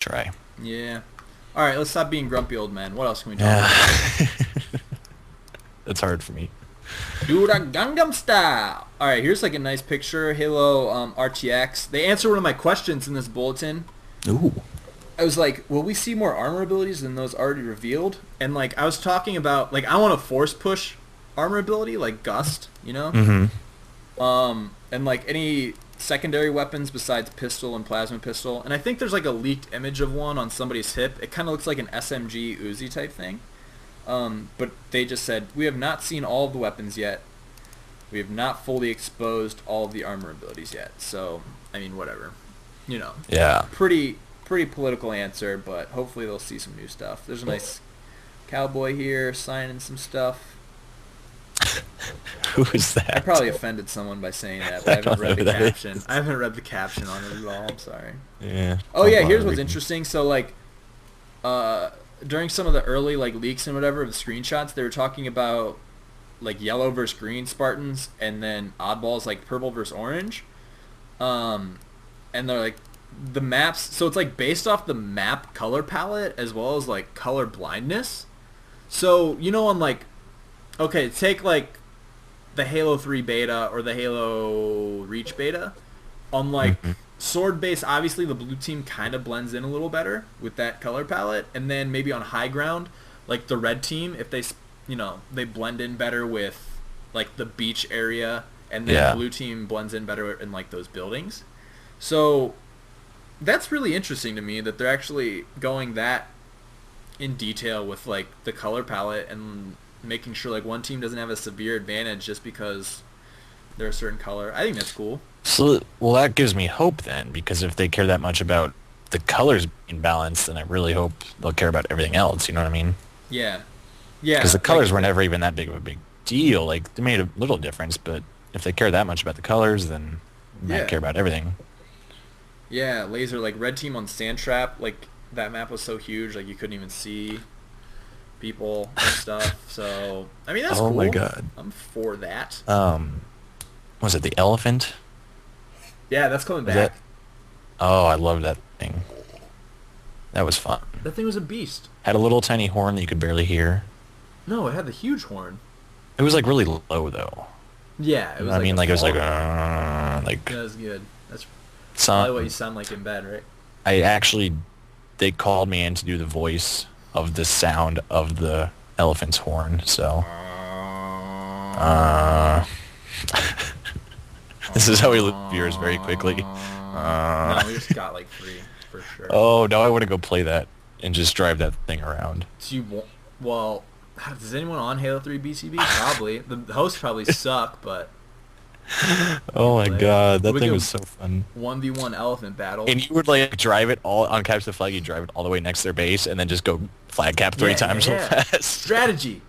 Try. Yeah. All right, let's stop being grumpy old men. What else can we talk about? That's hard for me. Do the Gangnam Style. All right, here's like a nice picture. Halo RTX. They answer one of my questions in this bulletin. Ooh. I was like, will we see more armor abilities than those already revealed? And like, I was talking about like, I want a force push armor ability like Gust, you know? Mm-hmm. And like any secondary weapons besides pistol and plasma pistol. And I think there's like a leaked image of one on somebody's hip. It kind of looks like an SMG Uzi type thing. But they just said, we have not seen all of the weapons yet. We have not fully exposed all of the armor abilities yet. So, I mean, whatever. You know. Yeah. Pretty political answer, but hopefully they'll see some new stuff. There's a nice cowboy here signing some stuff. Who is that? I probably offended someone by saying that, but I haven't read the caption. I haven't read the caption on it at all. I'm sorry. Yeah. Oh yeah, here's what's interesting. So like, during some of the early like leaks and whatever of the screenshots, they were talking about like yellow versus green Spartans, and then oddballs like purple versus orange. And they're like the maps. So it's like based off the map color palette as well as like color blindness. So you know on like, okay, take like the Halo 3 beta or the Halo Reach beta. On like sword base, obviously the blue team kind of blends in a little better with that color palette, and then maybe on high ground, like the red team, if they, you know, they blend in better with like the beach area, and then blue team blends in better in like those buildings. So that's really interesting to me that they're actually going that in detail with like the color palette and making sure like one team doesn't have a severe advantage just because they're a certain color. I think that's cool. So, well, that gives me hope then, because if they care that much about the colors being balanced, then I really hope they'll care about everything else. You know what I mean? Yeah. Yeah. Because the colors were never even that big of a big deal. Like, they made a little difference, but if they care that much about the colors, then they might care about everything. Yeah, laser, like red team on Sand Trap, like that map was so huge, like you couldn't even see people and stuff. So, I mean, that's cool. Oh my god. I'm for that. Was it the elephant? Yeah, that's coming back. Oh, I love that thing. That was fun. That thing was a beast. Had a little tiny horn that you could barely hear. No, it had the huge horn. It was like really low though. Yeah, it was. I mean, like it was like Yeah, that was good. That's probably what you sound like in bed, right? They called me in to do the voice of the sound of the elephant's horn. So. This is how we lose viewers very quickly. No, we just got like 3 for sure. Oh, now I want to go play that and just drive that thing around. Well, is anyone on Halo 3 BCB? Probably. The hosts probably suck, but... Oh my god, that thing was so fun. 1v1 elephant battle. And you would like drive it all on Capture the Flag, you drive it all the way next to their base and then just go flag cap 3 times so fast. Strategy.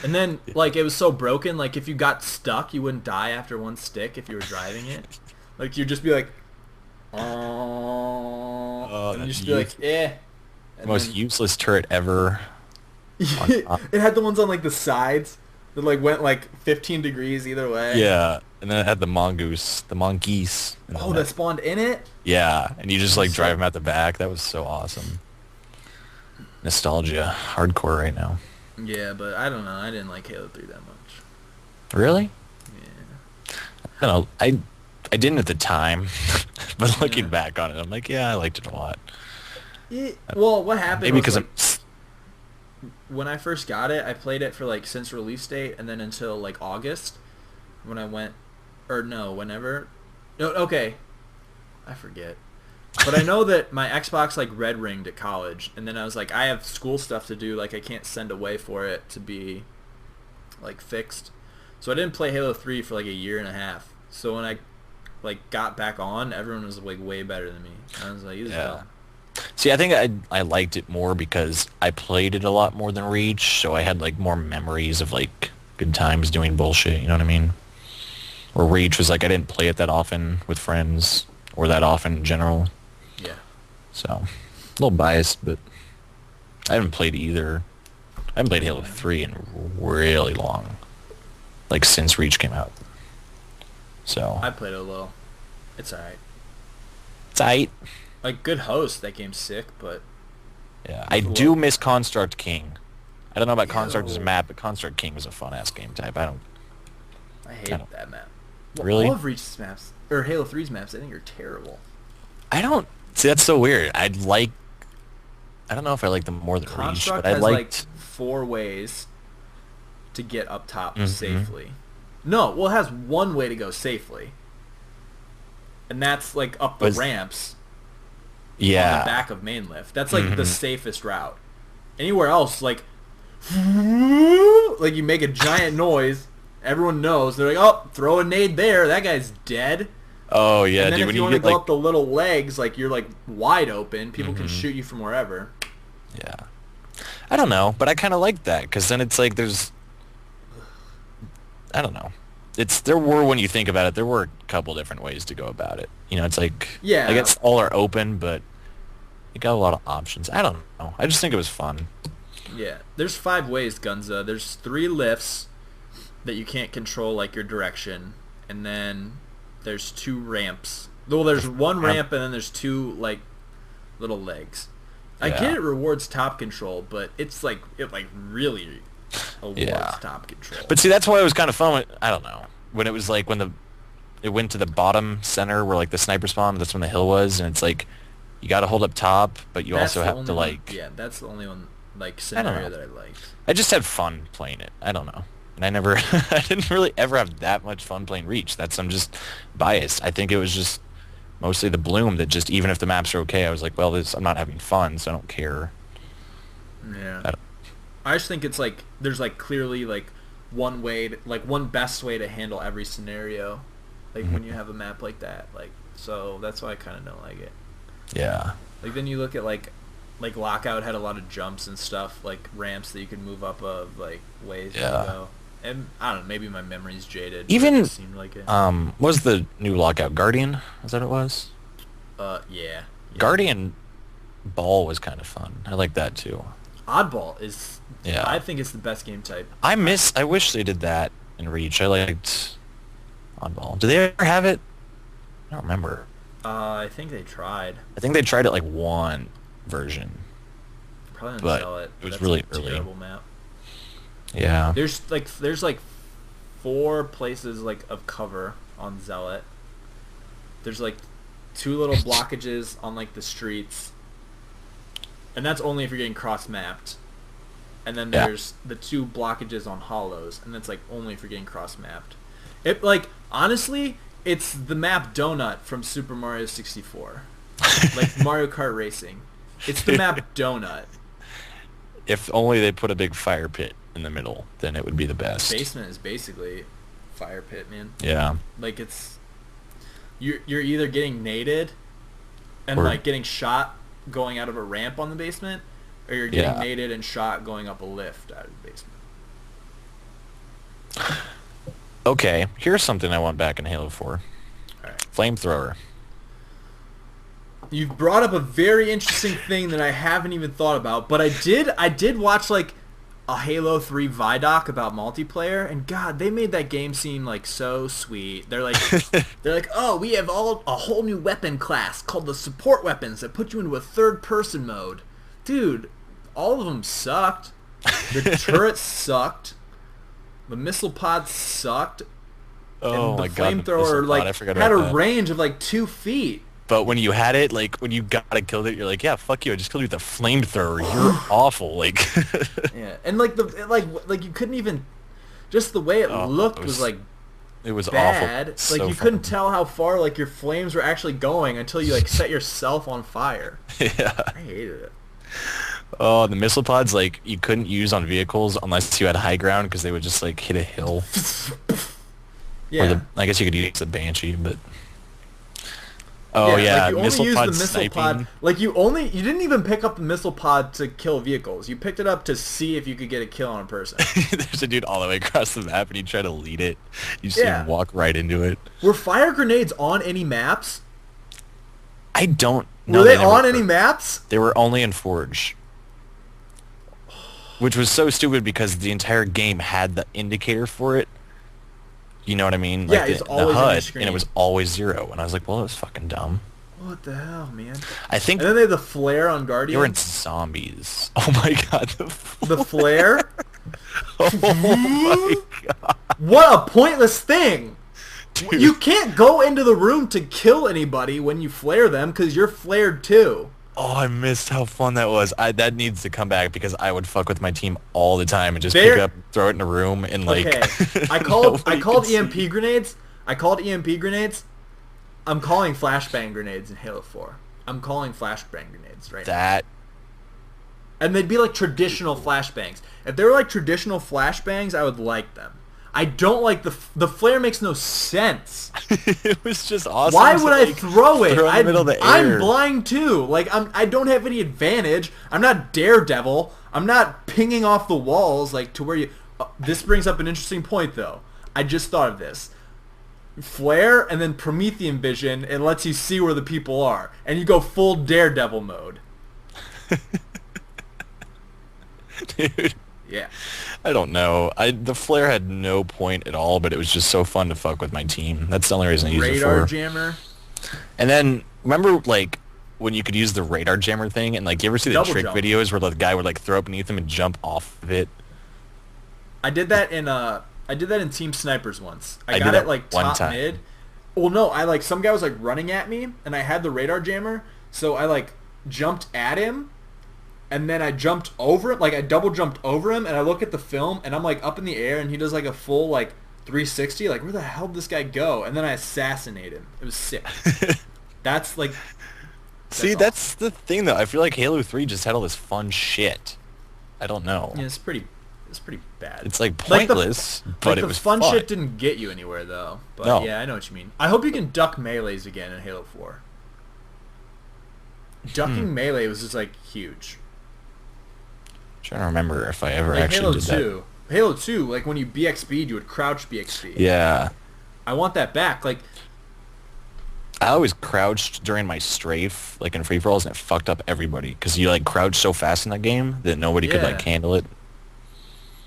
And then, like, it was so broken, like, if you got stuck, you wouldn't die after one stick if you were driving it. Like, you'd just be like, oh, and you'd just be like, eh. Most useless turret ever. It had the ones on, like, the sides that, like, went, like, 15 degrees either way. Yeah, and then it had the mongoose. Oh, that spawned in it? Yeah, and you just, like, drive them out the back. That was so awesome. Nostalgia. Hardcore right now. Yeah, but I don't know. I didn't like Halo 3 that much. Really? Yeah. I don't know. I didn't at the time, but looking back on it, I'm like, yeah, I liked it a lot. Well, what happened? Maybe because when I first got it, I played it for like since release date, and then until like August, when I went, or no, whenever. No, okay, I forget. But I know that my Xbox like red ringed at college, and then I was like, I have school stuff to do, like I can't send away for it to be like fixed. So I didn't play Halo 3 for like a year and a half. So when I like got back on, everyone was like way better than me. I was like, yeah. See, I think I liked it more because I played it a lot more than Reach, so I had like more memories of like good times doing bullshit, you know what I mean? Or Reach was like I didn't play it that often with friends or that often in general. Yeah. So, a little biased, but I haven't played either. I haven't played Halo 3 in really long. Like, since Reach came out. So. I played it a little. It's alright. It's aight. Like, good host. That game's sick, but Yeah, I do miss Construct King. I don't know about Construct as a map, but Construct King was a fun-ass game type. I hate that map. Well, Really? all of Reach's maps, or Halo 3's maps, I think are terrible. I don't... See, that's so weird. I don't know if I like them more than Reach, Construct but I has, liked... like, 4 ways to get up top Mm-hmm. safely. No, well, it has one way to go safely. And that's, like, up the ramps on the back of main lift. That's, like, the safest route. Anywhere else, like you make a giant noise, everyone knows. They're like, oh, throw a nade there. That guy's dead. Oh, yeah, and then dude, if you want to go up the little legs, like, you're, like, wide open, people can shoot you from wherever. Yeah. I don't know, but I kind of like that, because then it's like there's... I don't know. There were, when you think about it, there were a couple different ways to go about it. You know, it's like... Yeah. I guess all are open, but you got a lot of options. I don't know. I just think it was fun. Yeah. There's 5 ways, Gunza. There's 3 lifts that you can't control, like, your direction. And then there's 2 ramps. Well, there's 1 ramp, and then there's 2, like, little legs. I get it rewards top control, but it's, like, it, like, really awards top control. But see, that's why it was kind of fun. I don't know. When it was, like, it went to the bottom center where, like, the sniper spawn, that's when the hill was, and it's, like, you got to hold up top, but you also have to, like... Yeah, that's the only one, like, scenario that I liked. I just had fun playing it. I don't know. And I never... I didn't really ever have that much fun playing Reach. I'm just biased. I think it was just mostly the bloom that just, even if the maps are okay, I was like, well, I'm not having fun, so I don't care. Yeah. I just think it's, like, there's, like, clearly, like, one best way to handle every scenario, like, when you have a map like that. Like, so that's why I kind of don't like it. Yeah. Like, then you look at, like Lockout had a lot of jumps and stuff, like ramps that you could move up of, like, ways to go. And I don't know, maybe my memory's jaded. Even it seemed like it. what was the new Lockout? Guardian? Is that what it was? Yeah. Guardian Ball was kind of fun. I like that too. Oddball is... Yeah. I think it's the best game type. I wish they did that in Reach. I liked Oddball. Did they ever have it? I don't remember. I think they tried. I think they tried it, like, one version. Probably didn't sell it. It was really early. Terrible map. Yeah. There's 4 places, like, of cover on Zealot. There's, like, 2 little blockages on, like, the streets. And that's only if you're getting cross-mapped. And then there's the 2 blockages on hollows, and that's, like, only if you're getting cross-mapped. It, like, honestly, it's the map Donut from Super Mario 64. Like, Mario Kart Racing. It's the map Donut. If only they put a big fire pit in the middle, then it would be the best. Basement is basically fire pit, man. Yeah. Like, it's... You're either getting naded and, like, getting shot going out of a ramp on the basement, or you're getting naded and shot going up a lift out of the basement. Okay, here's something I want back in Halo 4. Alright. Flamethrower. You've brought up a very interesting thing that I haven't even thought about, but I did watch, like, a Halo 3 Vidoc about multiplayer, and God, they made that game seem, like, so sweet. They're like, oh, we have a whole new weapon class called the support weapons that put you into a third-person mode. Dude, all of them sucked. The turrets sucked. The missile pod sucked. Oh, and my God. The flamethrower, like, had a range of, like, 2 feet. But when you had it, like, when you got it, killed it, you're like, yeah, fuck you, I just killed you with a flamethrower. You're awful, like. Yeah, and, like, like you couldn't even, just the way it looked was like, it was bad. Awful. Like, so you couldn't tell how far, like, your flames were actually going until you, like, set yourself on fire. Yeah. I hated it. Oh, the missile pods, like, you couldn't use on vehicles unless you had high ground because they would just, like, hit a hill. Yeah. I guess you could use the Banshee, but... Oh, yeah, like, you only used the missile sniping. pod. Like, you didn't even pick up the missile pod to kill vehicles. You picked it up to see if you could get a kill on a person. There's a dude all the way across the map, and you try to lead it. You just even walk right into it. Were fire grenades on any maps? I don't know. Were they on any maps? They were only in Forge. Which was so stupid because the entire game had the indicator for it. You know what I mean? Yeah, like it's the always HUD, on the screen. and it was always 0. And I was like, well, that was fucking dumb. What the hell, man? I think And then they have the flare on they were in Guardians. zombies. Oh my god, The flare. oh my god, What a pointless thing! dude. You can't go into the room to kill anybody when you flare them because you're flared too. Oh, I missed how fun that was. That needs to come back because I would fuck with my team all the time and just pick They're- it up, throw it in a room, and like. Okay, I called nobody could EMP see. grenades. I called EMP grenades. I'm calling flashbang grenades in Halo 4. I'm calling flashbang grenades right now. That. And they'd be like traditional flashbangs. If they were like traditional flashbangs, I would like them. I don't like the flare. Makes no sense. It was just awesome. Why to, would I like, throw it? throw in the middle of the I'm air. blind too. Like I don't have any advantage. I'm not Daredevil. I'm not pinging off the walls like to where you. This brings up an interesting point though. I just thought of this. Flare and then Promethean vision. It lets you see where the people are, and you go full Daredevil mode. Dude. Yeah. I don't know. The flare had no point at all, but it was just so fun to fuck with my team. That's the only reason I used it Radar for. jammer. And then remember like when you could use the radar jammer thing, and like you ever see the Double trick jump. videos where the guy would like throw up beneath him and jump off of it? I did that in Team Snipers once. I did got that it like one top time. mid. Well, no, I like some guy was like running at me, and I had the radar jammer, so I like jumped at him, and then I jumped over him, like I double jumped over him, and I look at the film, and I'm like up in the air, and he does like a full like 360, like where the hell did this guy go? And then I assassinate him. It was sick. That's like. See, awesome. that's the thing though. I feel like Halo 3 just had all this fun shit. I don't know. Yeah, it's pretty bad. It's like Like the- pointless, but like it the was fun shit didn't get you anywhere though. But No. yeah, I know what you mean. I hope you can duck melees again in Halo 4. Ducking melee was just like huge. trying to remember if I ever Like actually Halo did 2. Halo 2, like when you BXB'd, you would crouch BXB. that. Yeah. I want that back. Like I always crouched during my strafe, like in free-for-alls, and it fucked up everybody. Because you like crouch so fast in that game that nobody could like Yeah. handle it.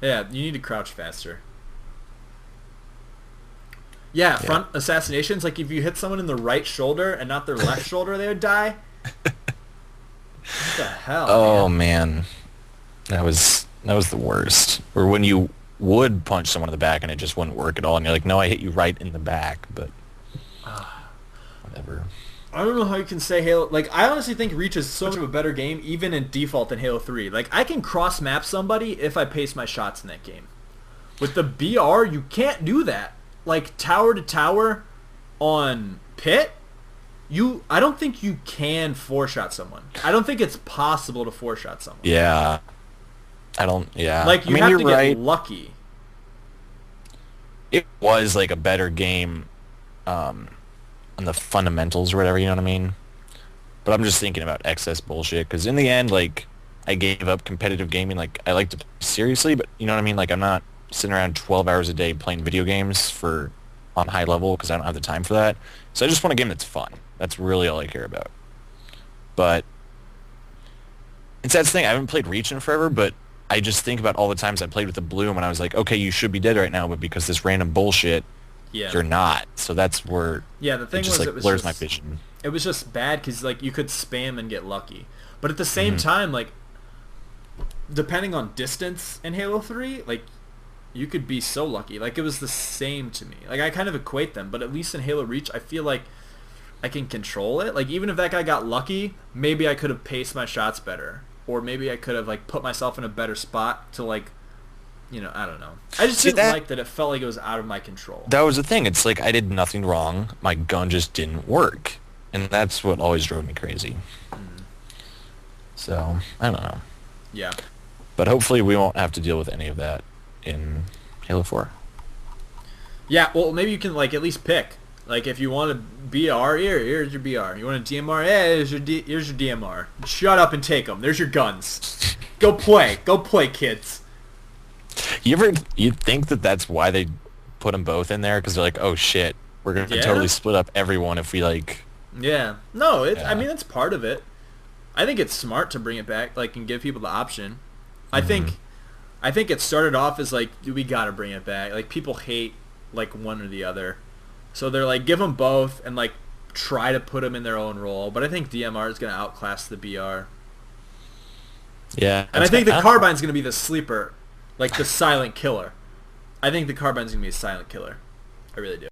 yeah, you need to crouch faster. Yeah, front assassinations, like if you hit someone in the right shoulder and not their left shoulder, they would die. What the hell, Oh man? man, that was the worst. Or when you would punch someone in the back and it just wouldn't work at all, and you're like, no, I hit you right in the back, but whatever. I don't know how you can say Halo. Like, I honestly think Reach is so much of a better game, even in default, than Halo 3. Like, I can cross-map somebody if I pace my shots in that game. With the BR, you can't do that. Like, tower to tower on pit, I don't think you can four-shot someone. I don't think it's possible to four-shot someone. Yeah. Yeah. Like, you I mean, have you're to get right. lucky. It was like a better game on the fundamentals or whatever, you know what I mean? But I'm just thinking about excess bullshit, because in the end, like, I gave up competitive gaming. Like, I like to play seriously, but you know what I mean? Like, I'm not sitting around 12 hours a day playing video games on high level, because I don't have the time for that. So I just want a game that's fun. That's really all I care about. But it's that thing. I haven't played Reach in forever, but I just think about all the times I played with the Bloom, and I was like, okay, you should be dead right now, but because this random bullshit, Yeah. you're not. So that's where Yeah, the thing it just was, like it was blurs just, my vision. It was just bad because like you could spam and get lucky, but at the same time, like depending on distance in Halo 3, like you could be so lucky. Like it was the same to me. Like I kind of equate them, but at least in Halo Reach, I feel like I can control it. Like even if that guy got lucky, maybe I could have paced my shots better, or maybe I could have like put myself in a better spot to like, you know, I don't know. I just See, didn't like that it felt like it was out of my control. That was the thing. It's like I did nothing wrong. My gun just didn't work. And that's what always drove me crazy. So, I don't know. Yeah. But hopefully we won't have to deal with any of that in Halo 4. Yeah, well, maybe you can like at least pick. Like if you want a BR, here's your BR. You want a DMR? Yeah, here's your DMR. Shut up and take them. There's your guns. Go play, kids. You think that that's why they put them both in there? Because they're like, oh shit, we're going to Yeah. totally split up everyone if we like... Yeah. No, I Yeah. mean that's part of it. I think it's smart to bring it back, like, and give people the option. I think it started off as like we gotta bring it back. Like people hate like one or the other, so they're like give them both, and like try to put them in their own role, but I think DMR is going to outclass the BR. Yeah. And I think the Carbine's going to be the sleeper, like the silent killer. I think the Carbine's going to be a silent killer. I really do.